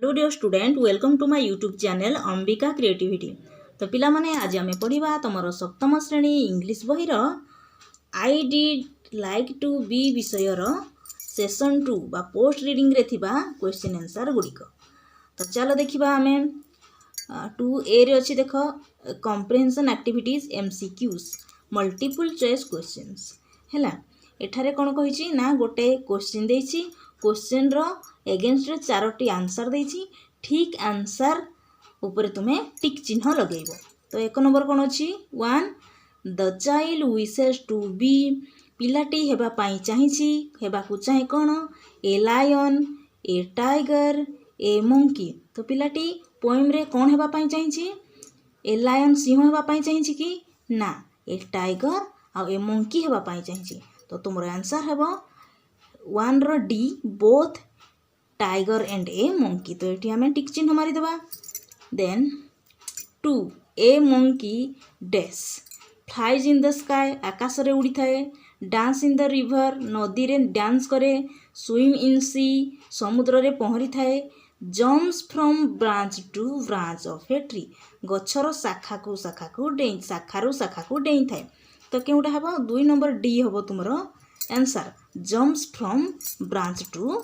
Hello dear student, welcome to my YouTube channel Ambika creativity. तो पिला माने आज आमे पढ़िबा तमर सप्तम श्रेणी इंग्लिश बहिर I did like to be विषयर सेशन 2 बा पोस्ट रीडिंग रे थिबा क्वेश्चन आंसर गुड़िक। तो चलो देखिबा आमे 2A रे अछि देख comprehension activities MCQs multiple choice questions हैला। एठारे कोन कहिछि ना गोटे क्वेश्चन देछि, क्वेश्चन रो एगेंस्ट रे 4टी आंसर देछि, ठीक आंसर ऊपर तुम्हें टिक चिन्ह लगेइबो। तो एक नंबर कोन अछि 1 the child wishes to be, पिलाटी हेबा पाई चाहिछि, हेबा को चाहे कोन a lion, a tiger, a monkey. तो पिलाटी पोएम रे कोन हेबा पाई चाहिछि, ए लायन सिंह हेबा पाई चाहिछि कि ना ए टाइगर आ ए मंकी हेबा पाई चाहिछि। तो तुमरो आंसर हेबो 1 रो D both tiger and a monkey. तो ये आम टिक चिन्ह मारी देबा। Then 2 a monkey dash flies in the sky, आकाश रे उड़ी थाए, डांस इन द रिवर, नदी रे डांस करे, स्विम इन सी, समुद्र रे पहरी थाए, jumps from branch to branch of a tree, गछर शाखा को डेई थाए। तो केउटा हबो 2 नंबर डी हबो तुमरो answer, jumps from branch to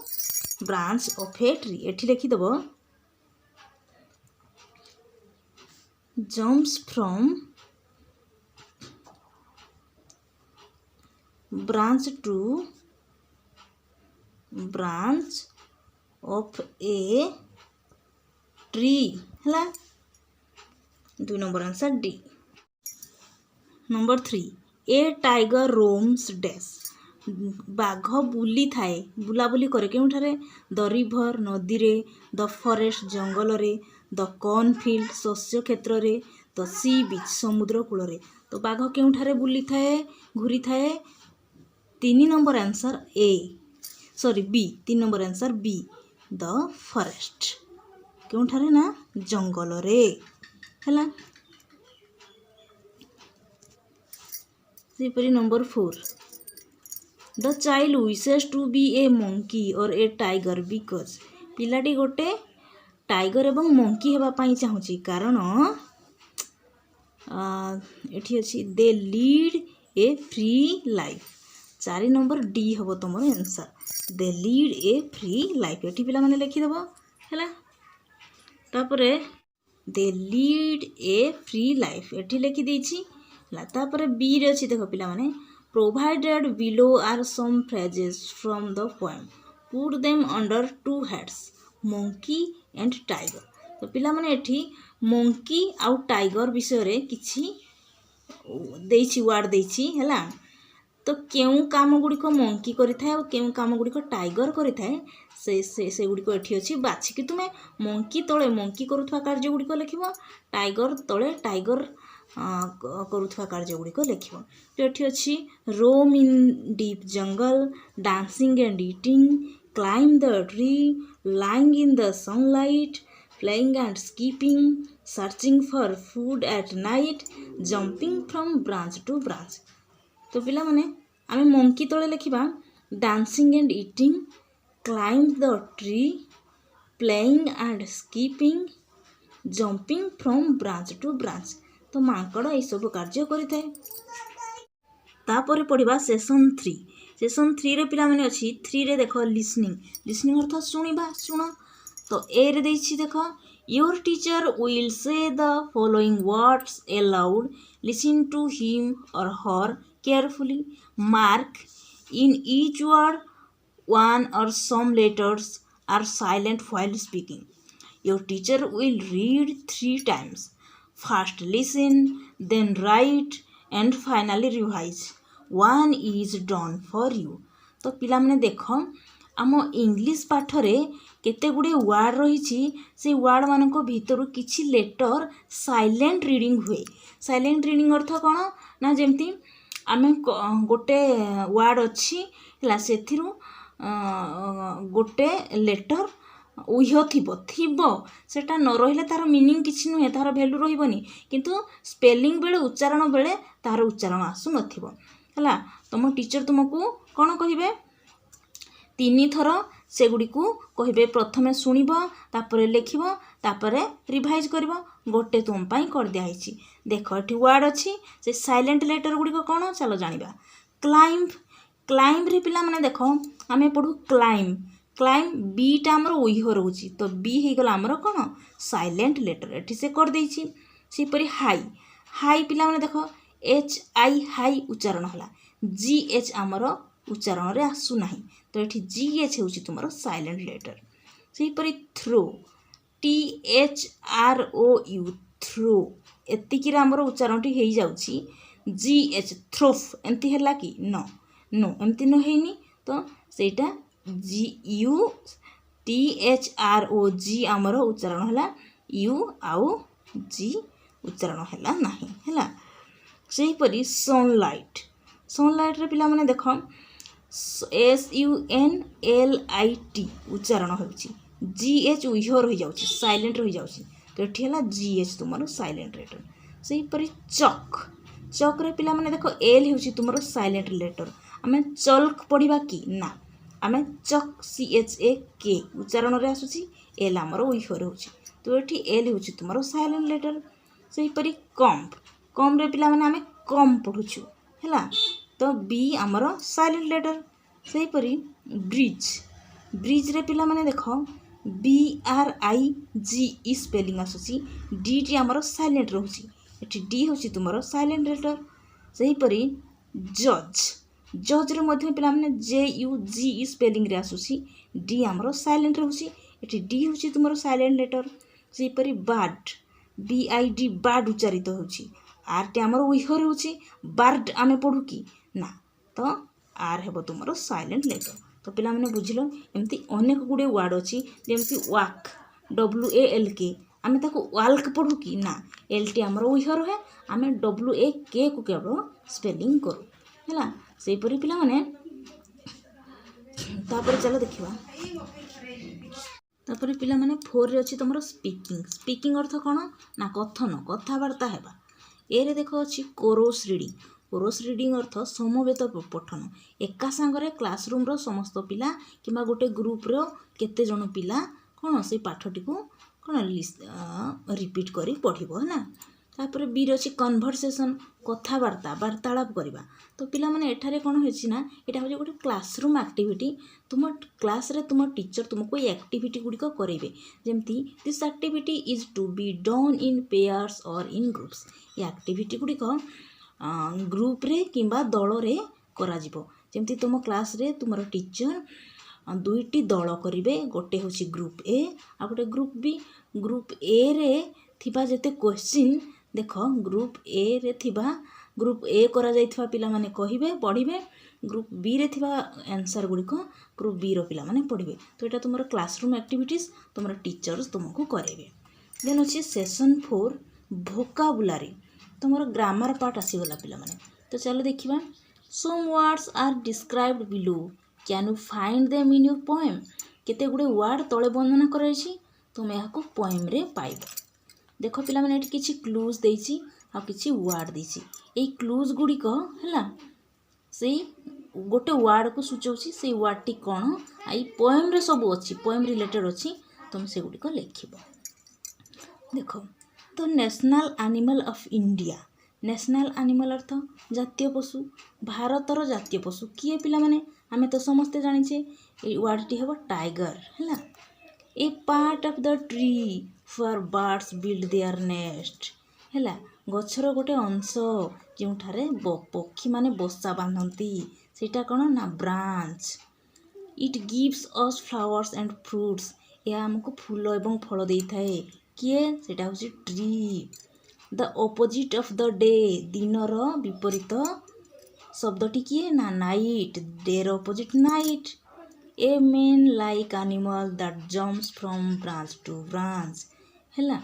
branch of a tree. एठी लिखि देबो jumps from branch to branch of a tree हला 2 number answer D. Number 3 a tiger roams dash, बाघ बुली थाए, बुलाबुली करे केउठारे द रिभर नदी रे, द फॉरेस्ट जंगल रे, द कॉर्नफील्ड शस्य क्षेत्र रे, द सी बीच समुद्र कूल रे। तो बाघ केउठारे बुली थाए घुरी थाए 3 number answer A sorry B 3 number answer B the forest केउठारे ना जंगल रे हला। सेपरी number 4 the child wishes to be a monkey और ए टाइगर बिकज, पिलाटी गोटे टाइगर एवं मंकी हेबा पाई चाहूची कारण एठी अछि they lead A free life. 4 number D हबो तमर answer, they lead A free life. एठी पिला माने लिखि देबो हैला। तापरे they lead A free life एठी लिखि देछि ला। तापरे बी रे अछि देखो पिला माने provided below are some phrases from the poem, put them under 2 heads monkey and tiger। तो पिला माने एठी monkey आउ tiger विषय रे किछि देछि वर्ड देछि हैला। तो केउ काम गुडी को monkey करि थाए और केउ काम गुडी को tiger करि थाए से गुडी को एठी अछि बाछि कि तुमे monkey तळे monkey करूथवा कार्य गुडी को लिखिबो, tiger तळे tiger करुथवा कार्य गुडी को लिखिबो। तो एठी अछि roam in deep jungle, dancing and eating, climb the tree, lying in the sunlight, playing and skipping, searching for food at night, jumping from branch to branch. तो पिला माने आमे मंकी तळे लिखिबा dancing and eating, climb the tree, playing and skipping, jumping from branch to branch. तो मांकड़ ए सब कार्य करि थाए। तापर पढ़िबा सेशन 3। सेशन 3 रे पिला माने अछि 3 रे देखो लिसनिंग अर्थ सुनिबा सुनो। तो ए रे देछि देखो your teacher will say the following words aloud, listen to him और her carefully, mark in each word 1 or some letters are silent while speaking. Your teacher will read 3 times. First listen, then write and finally revise. 1 is done for you. तो पिला माने देखो आम English पाठ रे केते गुडे वर्ड रहिछि, से वर्ड मानको भितरु किछि लेटर साइलेंट रीडिंग हुए। साइलेंट रीडिंग अर्थ कोन ना जेमति आमे गोटे वर्ड अछि हला सेथिरु गोटे लेटर उह्य थिबो सेटा न रहिले तार मीनिंग किछि नुहे, तार वैल्यू रहिबनी, किंतु स्पेलिंग बेले उच्चारण बेले तार उच्चारण आसु नथिबो हला। तुम टीचर तुमको कोन कहिबे 3 थर सेगुड़िकु कहिबे प्रथमे शुणिब तापर लिखिब तापर रिवाइज करिब गोटे तुम पाई कर दिया हैछि। देख एठी वर्ड अछि से साइलेंट लेटर गुड़िक कौन चलो जानिबा। क्लाइंब क्लाइंब रे पिला माने देख आमे पढ़ू क्लाइंब क्लाइंब बीटा हमर ओइह रहउछि तो बी हे गला हमर कौन साइलेंट लेटर एठी से कर देछि। सेपरि हाई हाई पिला माने देख एच आई हाई उच्चारण हला जी एच हमर उच्चारण रे आसु नाही तो एठी जी एच हेउछि तुमरो साइलेंट लेटर। सेपरि through T H R O U through एतिकी रे हमर उच्चारण टी हेइ जाउछि जी एच थ्रोफ एंती हला कि नो नो एमती न हेइनी तो सेटा G U T H R O G हमर उच्चारण हला यू आउ जी उच्चारण हला नाही हला। सेपरि सनलाइट सनलाइट रे पिला माने देख S U N L I T उच्चारण होउछि जी एच उइह रहि जाउछि साइलेंट रहि जाउछि तो एठी हला जी एच तुमरो साइलेंट लेटर। सेपरि चक चक रे पिला माने देख एल हेउछि तुमरो साइलेंट लेटर आमे चल्क पढ़िबा कि ना आमे चक सी एच ए के उच्चारण रे आसुछि एल हमरो उइह रहउछि तो एठी एल हेउछि तुमरो साइलेंट लेटर। सेपरि कम्प कम रे पिला माने आमे कम पढुछु हैला तो बी हमरो साइलेंट लेटर। सेपरि ब्रिज ब्रिज रे पिला माने देख B are I ji E spelling आसुछि D T हमरो साइलेंट रहउछि एठी डी होछि तुमरो साइलेंट लेटर। सेपरि जज जज रे मध्ये पिला माने जे यू जी ई स्पेलिंग रे आसुछि डी हमरो साइलेंट रहउछि एठी डी होछि तुमरो साइलेंट लेटर। सेपरि bird B I D bird उच्चारित होछि आर टी हमरो उइह रहउछि बार्ड आमे पढु कि ना तो आर हेबो तुमरो साइलेंट लेटर। तो पिला माने बुझिलो एमती अनेक गुडे वर्ड अछि जेमती वाक डब्ल्यू ए एल के आमे ताको वाल्क पढु कि ना एल टी हमरो उइह रहे आमे डब्ल्यू ए के को केवल स्पेलिंग करू हैला। सेपरि पिला माने तापर चलो देखिबा तापर पिला माने 4 रे अछि तमरो स्पीकिंग स्पीकिंग अर्थ कोन ना कथन कथावार्ता हेबा। ए रे देखो अछि कोरोस रीडिंग अर्थ समवेत पठन एका संगरे क्लासरूम रो समस्त पिला किबा गोटे ग्रुप रो केते जण पिला कोन से पाठटी को कोन रिपीट करी पढिबो ना। तापर बी रे अछि कन्वर्सेशन कथावार्ता वार्तालाप करबा तो पिला माने एठारे कोन होछि ना एटा हो गोटे क्लासरूम एक्टिविटी तुम क्लास रे तुम टीचर तुमको ये एक्टिविटी गुडी को करेबे जेमती this activity is to be done in pairs और इन ग्रुप्स ये एक्टिविटी गुडी को ग्रुप रे किंबा दल रे करा जिवो जेमती तुम क्लास रे तुमरो टीचर दुईटी दल करिवे गोटे होछि ग्रुप ए आ गोटे ग्रुप बी ग्रुप ए रे थिबा जेते क्वेश्चन देखो ग्रुप ए रे थिबा ग्रुप ए करा जाइथिबा पिला माने कहिबे पढिबे ग्रुप बी रे थिबा आंसर गुडी को ग्रुप बी रो पिला माने पढिबे तो एटा तुमरो क्लासरूम एक्टिविटीज तुमरो टीचर्स तुमको करेबे। देन अछि सेशन 4 वोकाबुलारी तुमरो ग्रामर पार्ट आसी गला पिला माने तो चलो देखिबा some words are described below can you find them in your poem केते गुडे वर्ड तळे वर्णना कराई छी तुम यहा को पोएम रे पाइबो। देखो पिला माने एठी किछि क्लूज देइछि आ किछि वर्ड देइछि ए क्लूज गुडी को हला सेई गोटे वर्ड को सूचौछि सेई वर्ड टी कोन आई पोएम रे सब अछि पोएम रिलेटेड अछि तुम से गुडी को लिखिबो। देखो तो national animal of India national animal अर्थ जातीय पशु भारतर जातीय पशु किए पिला माने आमे तो समस्ते जानिछे ए वर्ड टी हेबो टाइगर हला। A part of the tree for birds build their nest हला गछर गोटे अंश जोठारे पक्षी माने बसा बांधती सेटा कोन ना branch. It gives us flowers and fruits या हमको फूल एवं फल देई थाए किए सेटा होछि tree. The opposite of the day दिनर विपरीत शब्दटी किए ना नाइट डेर opposite night. A man like animal that jumps from branch to branch हैला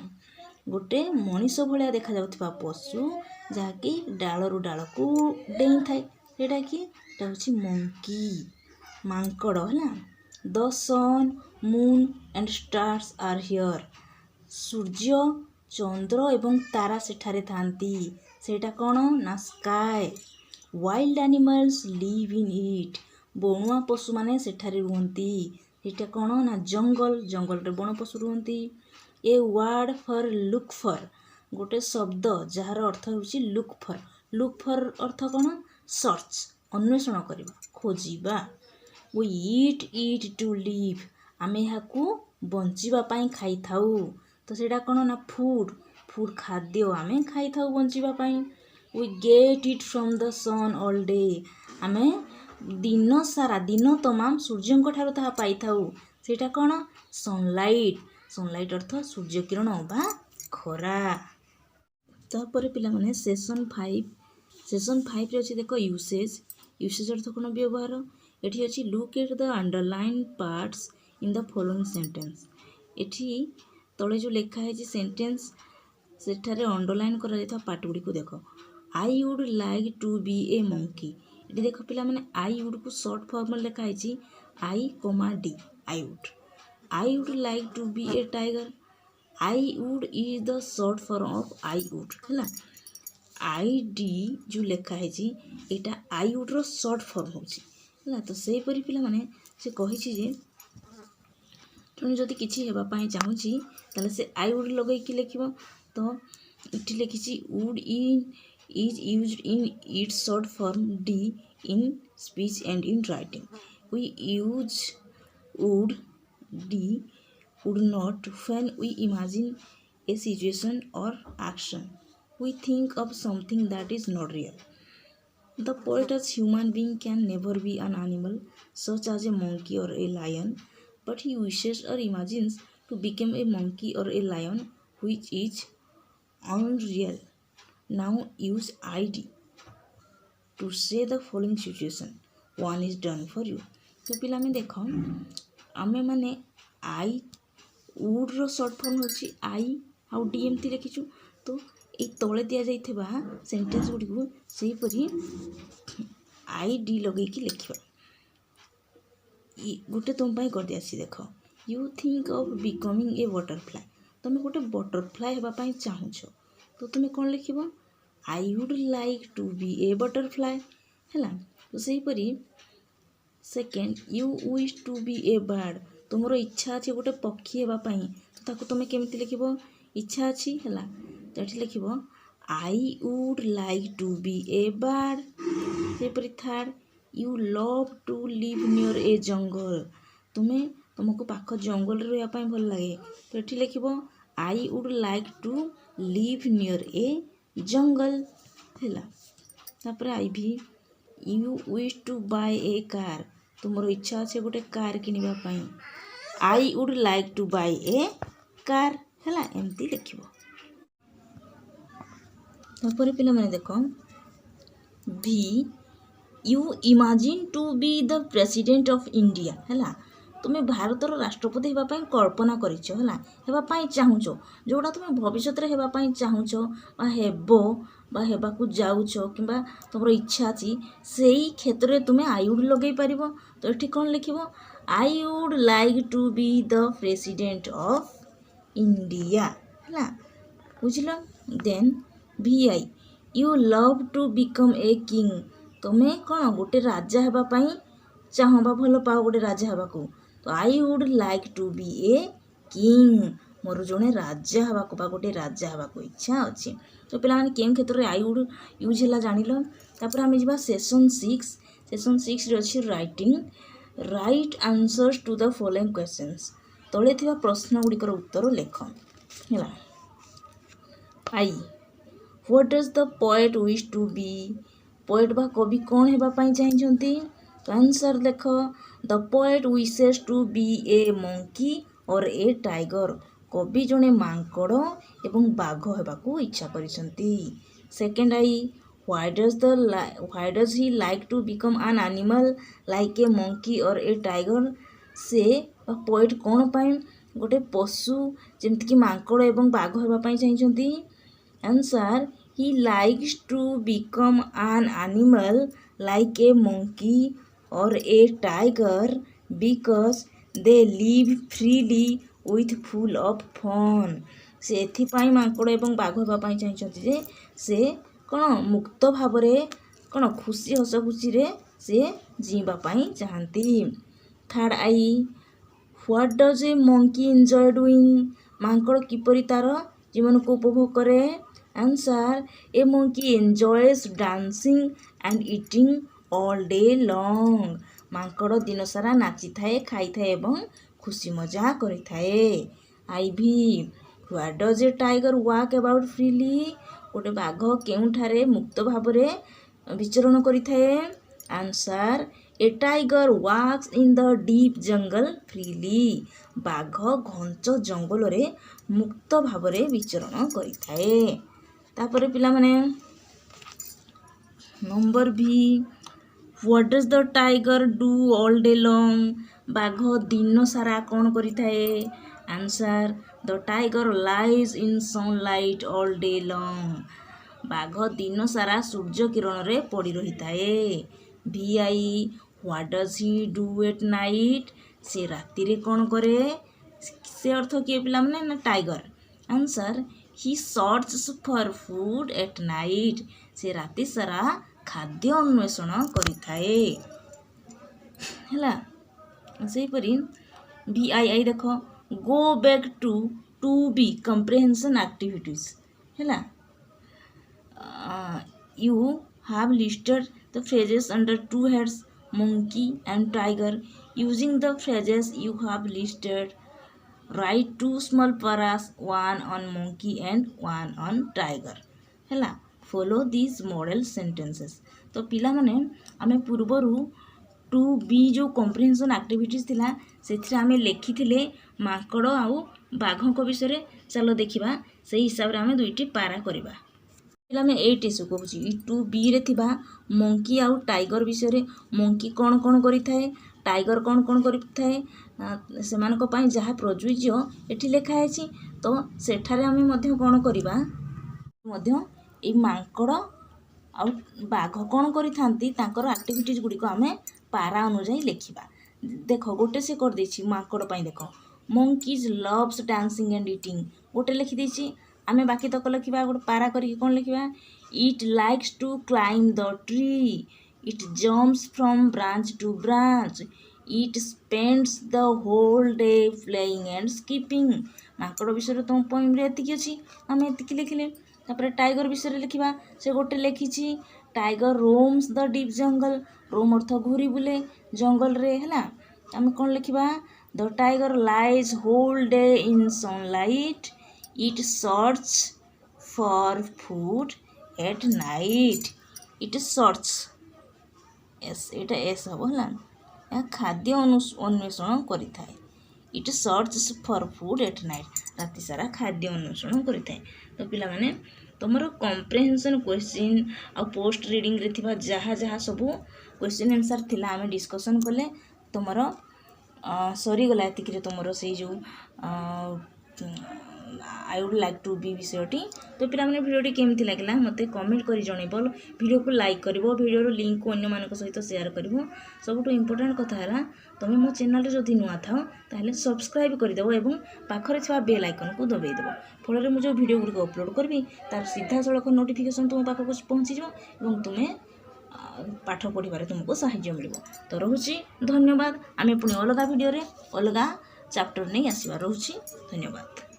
गोटे मनीष भलिया देखा जाउथिबा पशु जाकी डाल रु डाल को डेई थाए सेटा कि एटा होछि मंकी मांकड़ हैला। The sun moon and stars are here सूर्य चंद्र एवं तारा सेठारे थांती सेटा कोन ना sky. Wild animals live in it बणुआ पशु माने सेठारे रुहंती ଏଇଟା କ'ଣ ନା ଜଙ୍ଗଲ, ଜଙ୍ଗଲରେ ବଣ ପଶୁ ରୁହନ୍ତି। ଏ ୱାର୍ଡ଼ ଫର୍ ଲୁକ୍ ଫର୍, ଗୋଟେ ଶବ୍ଦ ଯାହାର ଅର୍ଥ ହେଉଛି ଲୁକ୍ ଫର୍। ଲୁକ୍ ଫର୍ ଅର୍ଥ କ'ଣ? ସର୍ଚ୍ଚ, ଅନ୍ୱେଷଣ କରିବା, ଖୋଜିବା। ୱି ଇଟ୍ ଟୁ ଲିଭ୍, ଆମେ ଏହାକୁ ବଞ୍ଚିବା ପାଇଁ ଖାଇଥାଉ। ତ ସେଇଟା କ'ଣ ନା ଫୁଡ଼୍, ଫୁଡ଼୍ ଖାଦ୍ୟ ଆମେ ଖାଇଥାଉ ବଞ୍ଚିବା ପାଇଁ। We get it from the sun all day, ଆମେ ଦିନ ସାରା, ଦିନ ତମାମ ସୂର୍ଯ୍ୟଙ୍କ ଠାରୁ ତାହା ପାଇଥାଉ। ସେଇଟା କ'ଣ? ସନଲାଇଟ୍। ସନଲାଇଟ୍ ଅର୍ଥ ସୂର୍ଯ୍ୟ କିରଣ ବା ଖରା। ତାପରେ ପିଲାମାନେ ସେସନ୍ 5ରେ ଅଛି ଦେଖ ୟୁସେଜ୍। ୟୁସେଜ୍ ଅର୍ଥ କ'ଣ? ବ୍ୟବହାର। ଏଠି ଅଛି look at the underline parts in the following sentence. ଏଠି ତଳେ ଯେଉଁ ଲେଖା ହେଇଛି ସେଣ୍ଟେନ୍ସ, ସେଠାରେ ଅଣ୍ଡରଲାଇନ୍ କରାଯାଇଥିବା ପାର୍ଟ ଗୁଡ଼ିକୁ ଦେଖ। I would like two B A monkey. ଏଠି ଦେଖ ପିଲାମାନେ ଆଇ ଉଡ୍କୁ ସର୍ଟ ଫର୍ମରେ ଲେଖା ହେଇଛି I, D, I would. I would like two B A tiger. I would is the short form of I would, ହେଲା। ID ଯେଉଁ ଲେଖା ହେଇଛି ଏଇଟା ଆଇ ଉଡ୍ର ସର୍ଟ ଫର୍ମ ହେଉଛି, ହେଲା। ତ ସେହିପରି ପିଲାମାନେ ସେ କହିଛି ଯେ ତେଣୁ ଯଦି କିଛି ହେବା ପାଇଁ ଚାହୁଁଛି ତାହେଲେ ସେ ଆଇ ଉଡ୍ ଲଗେଇକି ଲେଖିବ। ତ ଏଠି ଲେଖିଛି Wood is used in its short form D in speech and in writing. We use would, D, would not when we imagine a situation or action. We think of something that is not real. The poet as human being can never be an animal such as a monkey or a lion, but he wishes or imagines to become a monkey or a lion, which is unreal. Now use ID to say the following situation. One is done for you. तो पिला में देख आमे माने आई उड्र shirt firm होची आई आउ D एमती लिखिचु। तो ये तले दिया जाइथिबा सेंटेंस गुडी को सही परी आई डी लगे कि लिखिबा। गोटे तुम पाई कर दिया सी देख। You think of becoming a butterfly, तुम गोटे बटरफ्लाई हेबा पाई चाहुछ तो तुम कौन लिखिबो? I would like to be a butterfly, है। तो सहीपरी second you wish to be a bird, तुमर इच्छा अच्छे गोटे पक्षी हेबाई तो ताको तुम केमिति लिखिबो? इच्छा अच्छी है तो ये लिखिबो I would like to be a bird. सेहीपरी third you love to live near a jungle, तुम्हें तुमको पाख जंगल रही भल लगे तो ये लिखिबो I would like to live near a jungle, है। तापर I V you wish to buy a car, तुमर इच्छा अच्छे गोटे कार किनिबा पई I would like to buy a car, है। एमती लिखिबो। तापर पिला माने देखो भी you imagine to be the president of India, है। तुम्हें भारतर राष्ट्रपति होगापाई कल्पना करिछ, है हेबापाई चाहुछ जोड़ा तुम्हें भविष्य में हेबापाई चाहुछ बा हेबो बा हेबाकू जाउछ किंबा तुमर इच्छा अछि सेही क्षेत्र में तुम्हें आई वुड लगे पारिबो। तो एठी कोन लिखिबो? I would like to be the president of India, है। बुझिलो। Then VI you love to become a king, तुम्हें कौन गोटे राजा हेबापाई चाहबा भल पाओ गोटे राजा हेबाकू तो I would like to be a king, मोर जड़े राजा हवाको बा गोटे राजा हवाको इच्छा अच्छी। तो पे केम क्षेत्र में आई वुड यूज है जान। तापर आम जा सेसन 6। सेसन 6 रे अच्छी writing. Write answers to the following questions, तले थिबा प्रश्न गुड़िकर उत्तर लेख, है। I what does the poet wish to be, poet बा कवि कौन हेबापाई चाहिए? तो आंसर देख the poet wishes to be a monkey और ए टाइगर, कवि जड़े मांकड़ एवं बाघ हेबाकू इच्छा करिसंती। Second I why does he like to become an animal like a monkey और ए टाइगर, से पोएट कौन पाई गोटे पशु जमती कि मांकड़ एवं बाघ हेबापाई चाहिए? Answer he likes to become an animal like a monkey और a tiger because they live freely with full of fun, से एथिपाई मांकड़ एवं बाघ हेबापाई चाहिए जे से कौन मुक्त भाव कौन खुशी हस खुशी रे से जीवापाई चाहती। Third I What does a monkey enjoy doing? ମାଙ୍କଡ଼ କିପରି ତାର ଜୀବନକୁ ଉପଭୋଗ କରେ? Answer. A monkey enjoys dancing and eating all day long. ମାଙ୍କଡ଼ ଦିନସାରା ନାଚିଥାଏ, ଖାଇଥାଏ ଏବଂ ଖୁସି ମଜା କରିଥାଏ। IV. Where does a tiger walk about freely? ଗୋଟେ ବାଘ କେଉଁଠାରେ ମୁକ୍ତ ଭାବରେ ବିଚରଣ କରିଥାଏ? Answer. A tiger walks in the deep jungle freely. ବାଘ ଘଞ୍ଚ ଜଙ୍ଗଲରେ ମୁକ୍ତ ଭାବରେ ବିଚରଣ କରିଥାଏ। ତାପରେ ପିଲାମାନେ number V, what does the tiger do all day long? ବାଘ ଦିନ ସାରା କ'ଣ କରିଥାଏ? Answer. The tiger lies in sunlight all day long. ବାଘ ଦିନ ସାରା ସୂର୍ଯ୍ୟ କିରଣରେ ପଡ଼ି ରହିଥାଏ। VI. What does he do at night? ସେ ରାତିରେ କ'ଣ କରେ? ସେ ଅର୍ଥ କିଏ ପିଲାମାନେ? ନା tiger. Answer. He searches for food at night. ସେ ରାତି ସାରା ଖାଦ୍ୟ ଅନ୍ୱେଷଣ କରିଥାଏ। ହେଲା, ସେହିପରି VII ଦେଖ, go back to be comprehension activities। ହେଲା, you have listed the phrases under two heads, monkey and tiger. Using the phrases you have listed, write two small paras, one on monkey and one on tiger। ହେଲା, follow these model sentences। तो ପିଲାମାନେ ଆମେ ପୂର୍ବରୁ two ବି ଯେଉଁ comprehension activities ଥିଲା ସେଥିରେ ଆମେ ଲେଖିଥିଲେ ମାଙ୍କଡ଼ ଆଉ ବାଘଙ୍କ ବିଷୟରେ। ଚାଲ ଦେଖିବା ସେଇ ହିସାବରେ ଆମେ ଦୁଇଟି ପାରା କରିବା। ପିଲାମାନେ ଏଇଟି କହୁଛି ଇ ଟୁ ବିରେ ଥିବା ମଙ୍କି ଆଉ ଟାଇଗର ବିଷୟରେ। ମଙ୍କି କ'ଣ କ'ଣ କରିଥାଏ, ଟାଇଗର କ'ଣ କ'ଣ କରିଥାଏ, ସେମାନଙ୍କ ପାଇଁ ଯାହା ପ୍ରଯୁଜ୍ୟ ଏଠି ଲେଖା ହେଇଛି। ତ ସେଠାରେ ଆମେ ମଧ୍ୟ କ'ଣ କରିବା, ମଧ୍ୟ ଏଇ ମାଙ୍କଡ଼ ଆଉ ବାଘ କ'ଣ କରିଥାନ୍ତି ତାଙ୍କର ଆକ୍ଟିଭିଟିଜ୍ ଗୁଡ଼ିକ ଆମେ ପାରା ଅନୁଯାୟୀ ଲେଖିବା। ଦେଖ ଗୋଟେ ସେ କରିଦେଇଛି ମାଙ୍କଡ଼ ପାଇଁ। ଦେଖ, monkeys loves dancing and eating, ଗୋଟେ ଲେଖିଦେଇଛି। ଆମେ ବାକି ତକ ଲେଖିବା ଗୋଟେ ପାରା କରିକି। କ'ଣ ଲେଖିବା? It likes to climb the tree, it jumps from branch to branch, it spends the whole day playing and skipping। ମାଙ୍କଡ଼ ବିଷୟରେ ତୁମ ପୋଏମ୍ରେ ଏତିକି ଅଛି, ଆମେ ଏତିକି ଲେଖିଲେ। ତାପରେ ଟାଇଗର ବିଷୟରେ ଲେଖିବା। ସେ ଗୋଟେ ଲେଖିଛି tiger roams the deep jungle, Rome ଅର୍ଥ ଘୁରି ବୁଲେ ଜଙ୍ଗଲରେ। ହେଲା, ଆମେ କ'ଣ ଲେଖିବା? The tiger lies whole day in sunlight, it searches for food at night, it searches, ଏଇଟା ଏସ୍ ହେବ। ହେଲା, ଏହା ଖାଦ୍ୟ ଅନ୍ୱେଷଣ କରିଥାଏ। It searches for food at night, ରାତି ସାରା ଖାଦ୍ୟ ଅନ୍ୱେଷଣ କରିଥାଏ। ତ ପିଲାମାନେ ତୁମର କମ୍ପ୍ରେହେନ୍ସନ୍ କ୍ୱେଶ୍ଚିନ୍ ଆଉ ପୋଷ୍ଟ ରିଡ଼ିଂରେ ଥିବା ଯାହା ଯାହା ସବୁ କ୍ୱେଶ୍ଚିନ୍ ଆନ୍ସର୍ ଥିଲା ଆମେ ଡିସ୍କସନ୍ କଲେ। ତୁମର ସରିଗଲା ଏତିକିରେ ତୁମର ସେଇ ଯେଉଁ I would like to be ବିଷୟଟି। ତ ପିଲାମାନେ ଭିଡ଼ିଓଟି କେମିତି ଲାଗିଲା ମୋତେ କମେଣ୍ଟ କରି ଜଣାଇବ। ଭିଡ଼ିଓକୁ ଲାଇକ୍ କରିବ, ଭିଡ଼ିଓର ଲିଙ୍କ୍କୁ ଅନ୍ୟମାନଙ୍କ ସହିତ ସେୟାର କରିବ। ସବୁଠୁ ଇମ୍ପୋର୍ଟାଣ୍ଟ କଥା ହେଲା ତୁମେ ମୋ ଚ୍ୟାନେଲରେ ଯଦି ନୂଆ ଥାଅ ତାହେଲେ ସବସ୍କ୍ରାଇବ୍ କରିଦେବ ଏବଂ ପାଖରେ ଥିବା ବେଲ୍ ଆଇକନ୍କୁ ଦବାଇ ଦେବ। ଫଳରେ ମୁଁ ଯେଉଁ ଭିଡ଼ିଓ ଗୁଡ଼ିକ ଅପଲୋଡ଼ କରିବି ତାର ସିଧାସଳଖ ନୋଟିଫିକେସନ୍ ତୁମ ପାଖକୁ ପହଞ୍ଚିଯିବ ଏବଂ ତୁମେ ପାଠ ପଢ଼ିବାରେ ତୁମକୁ ସାହାଯ୍ୟ ମିଳିବ। ତ ରହୁଛି, ଧନ୍ୟବାଦ। ଆମେ ପୁଣି ଅଲଗା ଭିଡ଼ିଓରେ ଅଲଗା ଚାପ୍ଟର ନେଇ ଆସିବା। ରହୁଛି, ଧନ୍ୟବାଦ।